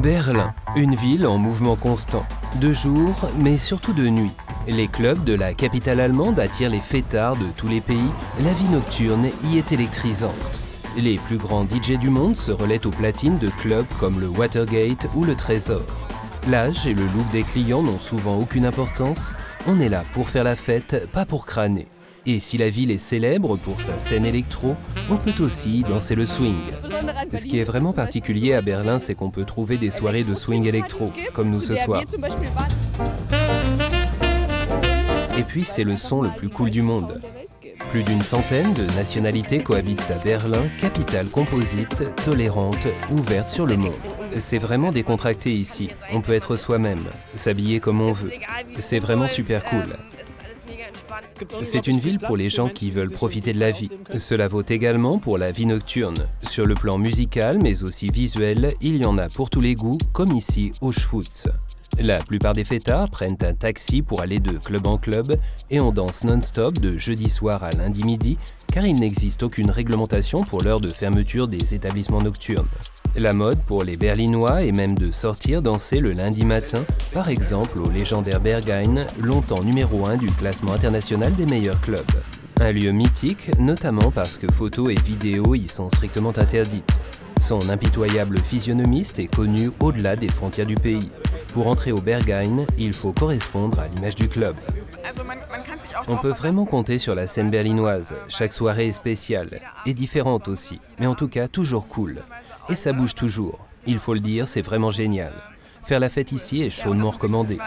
Berlin, une ville en mouvement constant, de jour mais surtout de nuit. Les clubs de la capitale allemande attirent les fêtards de tous les pays, la vie nocturne y est électrisante. Les plus grands DJ du monde se relaient aux platines de clubs comme le Watergate ou le Trésor. L'âge et le look des clients n'ont souvent aucune importance, on est là pour faire la fête, pas pour crâner. Et si la ville est célèbre pour sa scène électro, on peut aussi danser le swing. Ce qui est vraiment particulier à Berlin, c'est qu'on peut trouver des soirées de swing électro, comme nous ce soir. Et puis c'est le son le plus cool du monde. Plus d'une centaine de nationalités cohabitent à Berlin, capitale composite, tolérante, ouverte sur le monde. C'est vraiment décontracté ici, on peut être soi-même, s'habiller comme on veut. C'est vraiment super cool. C'est une ville pour les gens qui veulent profiter de la vie. Cela vaut également pour la vie nocturne. Sur le plan musical, mais aussi visuel, il y en a pour tous les goûts, comme ici au Schwutz. La plupart des fêtards prennent un taxi pour aller de club en club et on danse non-stop de jeudi soir à lundi midi, car il n'existe aucune réglementation pour l'heure de fermeture des établissements nocturnes. La mode pour les Berlinois est même de sortir danser le lundi matin, par exemple au légendaire Berghain, longtemps numéro 1 du classement international des meilleurs clubs. Un lieu mythique, notamment parce que photos et vidéos y sont strictement interdites. Son impitoyable physionomiste est connu au-delà des frontières du pays. Pour entrer au Berghain, il faut correspondre à l'image du club. On peut vraiment compter sur la scène berlinoise. Chaque soirée est spéciale, et différente aussi, mais en tout cas toujours cool. Et ça bouge toujours. Il faut le dire, c'est vraiment génial. Faire la fête ici est chaudement recommandé.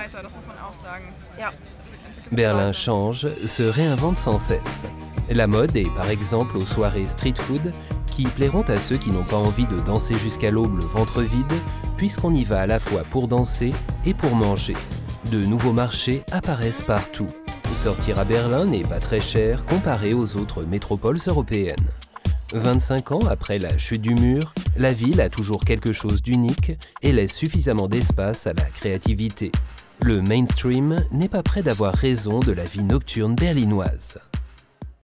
Berlin change, se réinvente sans cesse. La mode est par exemple aux soirées street food qui plairont à ceux qui n'ont pas envie de danser jusqu'à l'aube le ventre vide, puisqu'on y va à la fois pour danser et pour manger. De nouveaux marchés apparaissent partout. Sortir à Berlin n'est pas très cher comparé aux autres métropoles européennes. 25 ans après la chute du mur, la ville a toujours quelque chose d'unique et laisse suffisamment d'espace à la créativité. Le mainstream n'est pas près d'avoir raison de la vie nocturne berlinoise.